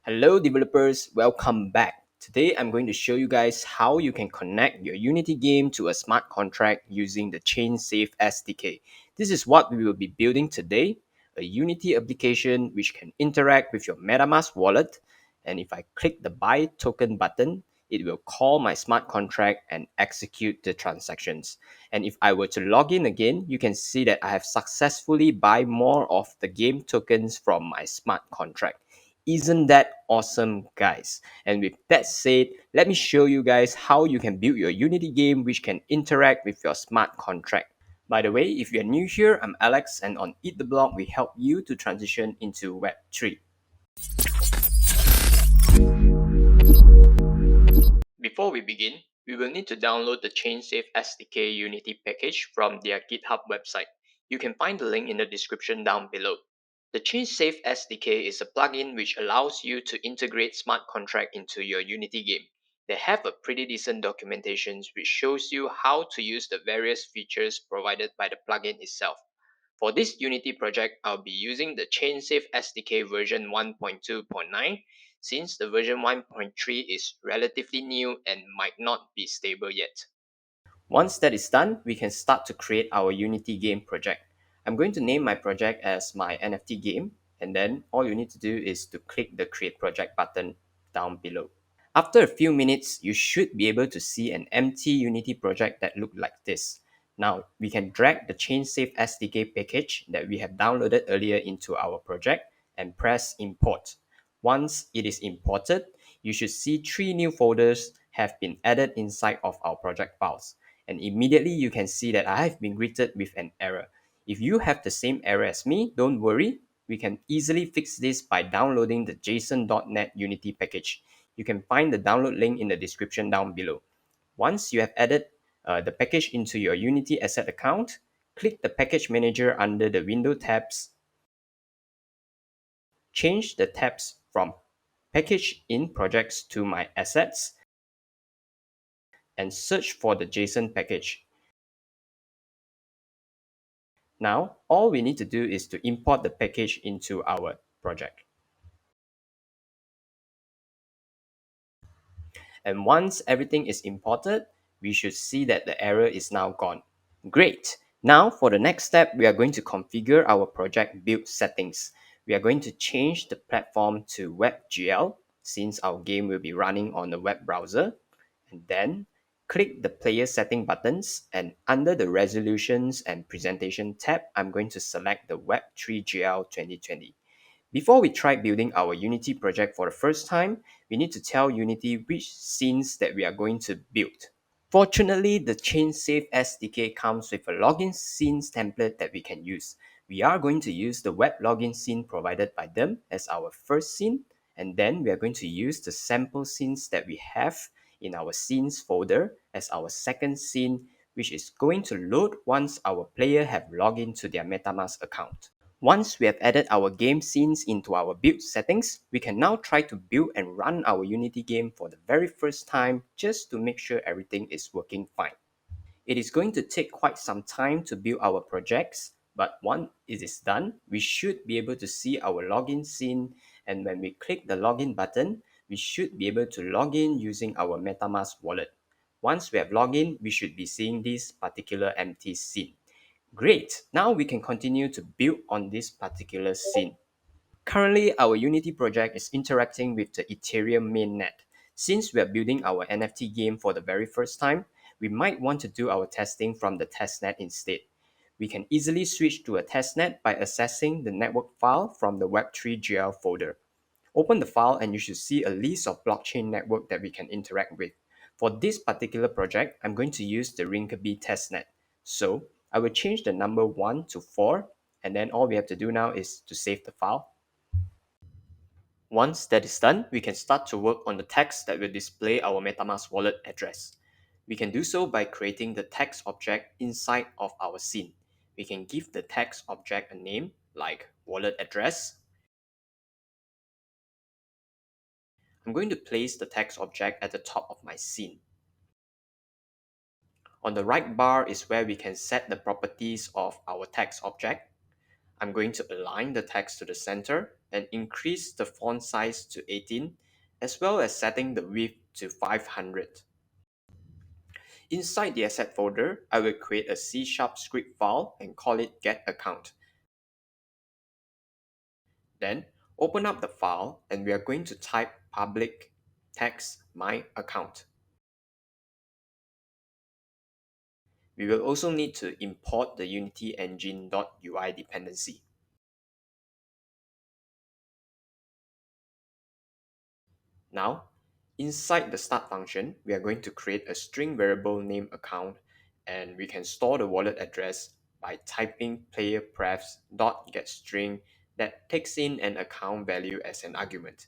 Hello developers, welcome back. Today I'm going to show you guys how you can connect your Unity game to a smart contract using the Chainsafe SDK. This is what we will be building today, a Unity application which can interact with your MetaMask wallet, and if I click the buy token button, it will call my smart contract and execute the transactions. And if I were to log in again, you can see that I have successfully buy more of the game tokens from my smart contract. Isn't that awesome, guys? And with that said, let me show you guys how you can build your Unity game which can interact with your smart contract. By the way, if you're new here, I'm Alex, and on Eat the Block, we help you to transition into Web3. Before we begin, we will need to download the Chainsafe SDK Unity package from their GitHub website. You can find the link in the description down below. The Chainsafe SDK is a plugin which allows you to integrate smart contract into your Unity game. They have a pretty decent documentation which shows you how to use the various features provided by the plugin itself. For this Unity project, I'll be using the Chainsafe SDK version 1.2.9 since the version 1.3 is relatively new and might not be stable yet. Once that is done, we can start to create our Unity game project. I'm going to name my project as my NFT game, and then all you need to do is to click the create project button down below. After a few minutes, you should be able to see an empty Unity project that looks like this. Now, we can drag the Chainsafe SDK package that we have downloaded earlier into our project and press import. Once it is imported, you should see 3 new folders have been added inside of our project files. And immediately you can see that I have been greeted with an error. If you have the same error as me, don't worry. We can easily fix this by downloading the Json.NET Unity package. You can find the download link in the description down below. Once you have added the package into your Unity asset account, click the package manager under the window tabs. Change the tabs from package in projects to my assets and search for the JSON package. Now, all we need to do is to import the package into our project. And once everything is imported, we should see that the error is now gone. Great. Now for the next step, we are going to configure our project build settings. We are going to change the platform to Webgl since our game will be running on the web browser. And then click the player setting buttons, and under the resolutions and presentation tab, I'm going to select the Web3GL 2020. Before we try building our Unity project for the first time, we need to tell Unity which scenes that we are going to build. Fortunately, the Chainsafe SDK comes with a login scenes template that we can use. We are going to use the web login scene provided by them as our first scene, and then we are going to use the sample scenes that we have in our scenes folder as our second scene, which is going to load once our player have logged into their MetaMask account. Once we have added our game scenes into our build settings, we can now try to build and run our Unity game for the very first time just to make sure everything is working fine. It is going to take quite some time to build our projects, but once it is done, we should be able to see our login scene, and when we click the login button, we should be able to log in using our MetaMask wallet. Once we have logged in, we should be seeing this particular empty scene. Great, now we can continue to build on this particular scene. Currently, our Unity project is interacting with the Ethereum mainnet. Since we are building our NFT game for the very first time, we might want to do our testing from the testnet instead. We can easily switch to a testnet by accessing the network file from the Web3GL folder. Open the file and you should see a list of blockchain network that we can interact with. For this particular project, I'm going to use the Rinkeby testnet. So I will change the number 1 to 4, and then all we have to do now is to save the file. Once that is done, we can start to work on the text that will display our MetaMask wallet address. We can do so by creating the text object inside of our scene. We can give the text object a name like wallet address. I'm going to place the text object at the top of my scene. On the right bar is where we can set the properties of our text object. I'm going to align the text to the center and increase the font size to 18, as well as setting the width to 500. Inside the asset folder, I will create a C# script file and call it getAccount. Then open up the file and we are going to type public text my account. We will also need to import the Unity engine.ui dependency. Now, inside the start function, we are going to create a string variable name account, and we can store the wallet address by typing playerprefs.getString that takes in an account value as an argument.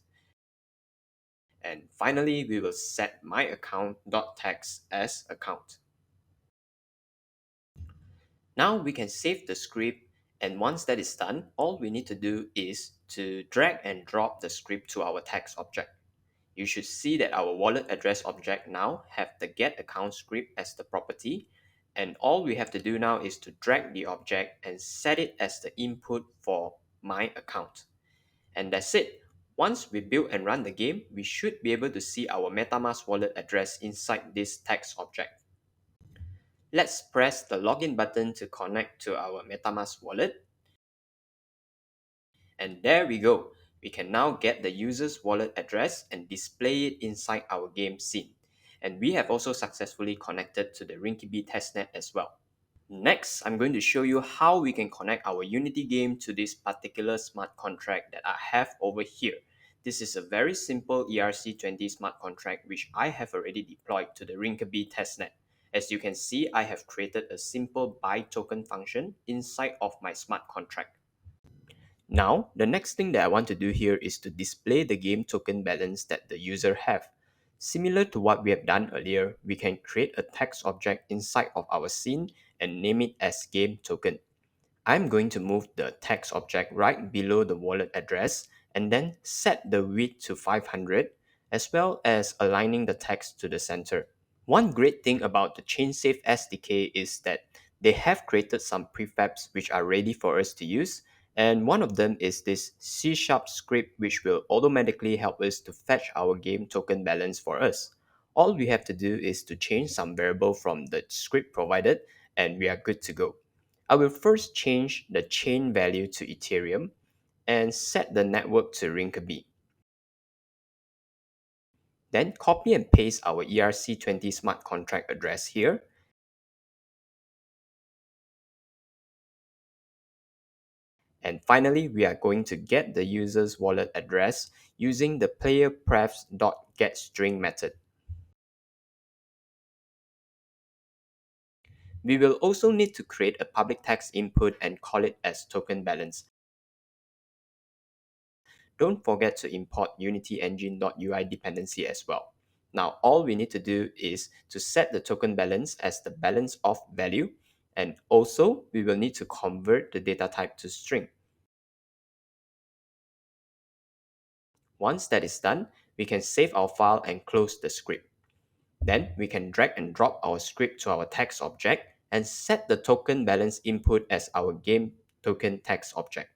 And finally, we will set myaccount.text as account. Now we can save the script, and once that is done, all we need to do is to drag and drop the script to our text object. You should see that our wallet address object now have the get account script as the property, and all we have to do now is to drag the object and set it as the input for my account. And that's it. Once we build and run the game, we should be able to see our MetaMask wallet address inside this text object. Let's press the login button to connect to our MetaMask wallet. And there we go. We can now get the user's wallet address and display it inside our game scene. And we have also successfully connected to the Rinkeby testnet as well. Next, I'm going to show you how we can connect our Unity game to this particular smart contract that I have over here. This is a very simple ERC20 smart contract which I have already deployed to the Rinkeby testnet. As you can see, I have created a simple buy token function inside of my smart contract. Now, the next thing that I want to do here is to display the game token balance that the user have. Similar to what we have done earlier, we can create a text object inside of our scene and name it as game token. I'm going to move the text object right below the wallet address and then set the width to 500 as well as aligning the text to the center. One great thing about the Chainsafe SDK is that they have created some prefabs which are ready for us to use, and one of them is this C# script which will automatically help us to fetch our game token balance for us. All we have to do is to change some variable from the script provided and we are good to go. I will first change the chain value to Ethereum and set the network to Rinkeby. Then copy and paste our ERC20 smart contract address here. And finally, we are going to get the user's wallet address using the playerprefs.getString method. We will also need to create a public text input and call it as token balance. Don't forget to import Unity engine.ui dependency as well. Now, all we need to do is to set the token balance as the balance of value, and also we will need to convert the data type to string. Once that is done, we can save our file and close the script. Then we can drag and drop our script to our text object and set the token balance input as our game token text object.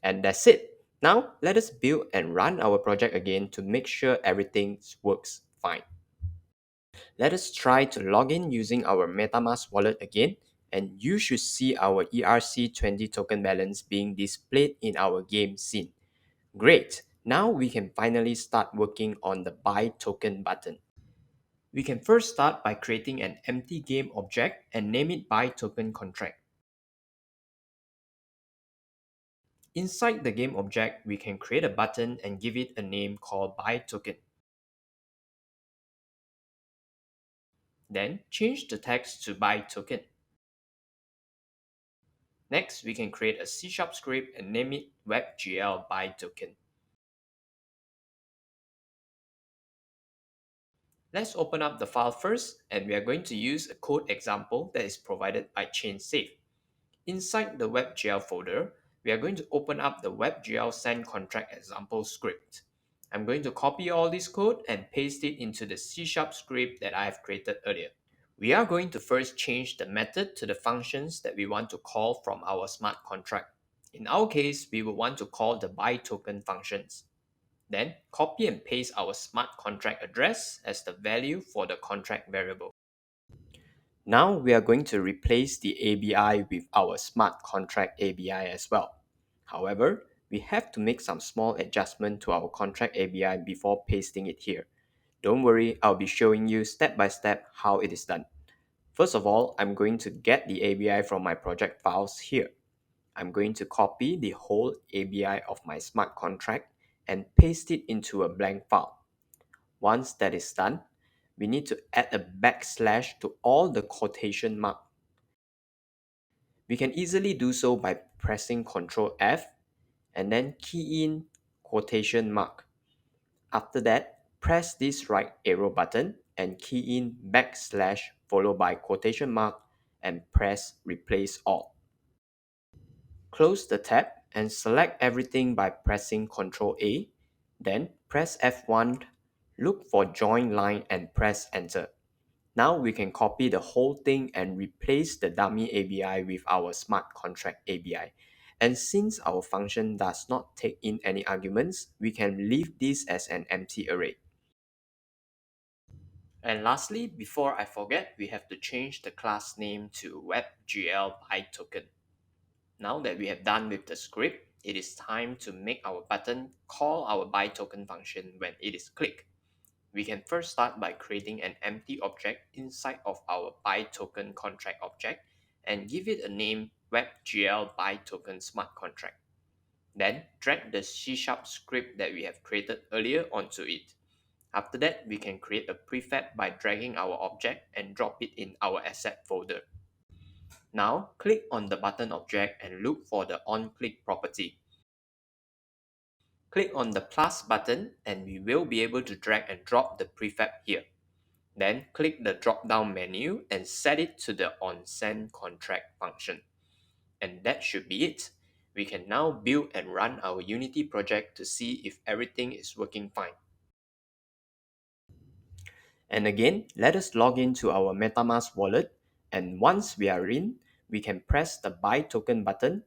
And that's it. Now let us build and run our project again to make sure everything works fine. Let us try to log in using our MetaMask wallet again, and you should see our ERC20 token balance being displayed in our game scene. Great! Now we can finally start working on the buy token button. We can first start by creating an empty game object and name it buy token contract. Inside the game object, we can create a button and give it a name called buy token. Then change the text to buy token. Next, we can create a C# script and name it Webgl buy token. Let's open up the file first, and we are going to use a code example that is provided by Chainsafe. Inside the Webgl folder, we are going to open up the Webgl send contract example script. I'm going to copy all this code and paste it into the C# script that I have created earlier. We are going to first change the method to the functions that we want to call from our smart contract. In our case, we will want to call the buy token functions. Then copy and paste our smart contract address as the value for the contract variable. Now we are going to replace the ABI with our smart contract ABI as well. However, we have to make some small adjustment to our contract ABI before pasting it here. Don't worry, I'll be showing you step by step how it is done. First of all, I'm going to get the ABI from my project files here. I'm going to copy the whole ABI of my smart contract and paste it into a blank file. Once that is done, we need to add a backslash to all the quotation mark. We can easily do so by pressing Ctrl F and then key in quotation mark. After that, press this right arrow button and key in backslash followed by quotation mark and press replace all. Close the tab and select everything by pressing Ctrl A, then press F1, look for join line and press enter. Now we can copy the whole thing and replace the dummy ABI with our smart contract ABI. And since our function does not take in any arguments, we can leave this as an empty array. And lastly, before I forget, we have to change the class name to Webgl byToken. Now that we have done with the script, it is time to make our button call our byToken function when it is clicked. We can first start by creating an empty object inside of our byToken contract object and give it a name Webgl byToken smart contract. Then drag the C# script that we have created earlier onto it. After that, we can create a prefab by dragging our object and drop it in our asset folder. Now, click on the button object and look for the onClick property. Click on the plus button and we will be able to drag and drop the prefab here. Then click the drop-down menu and set it to the onSendContract function. And that should be it. We can now build and run our Unity project to see if everything is working fine. And again, let us log into our MetaMask wallet, and once we are in, we can press the buy token button.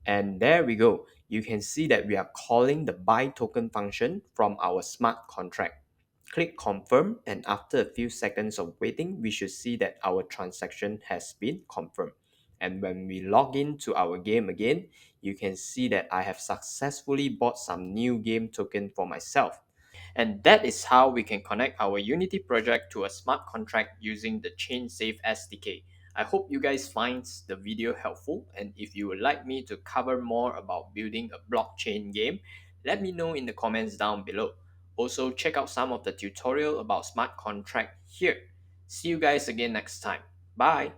And there we go. You can see that we are calling the buy token function from our smart contract. Click confirm, and after a few seconds of waiting, we should see that our transaction has been confirmed. And when we log in to our game again, you can see that I have successfully bought some new game token for myself. And that is how we can connect our Unity project to a smart contract using the Chainsafe SDK. I hope you guys find the video helpful, and if you would like me to cover more about building a blockchain game, let me know in the comments down below. Also, check out some of the tutorial about smart contract here. See you guys again next time. Bye!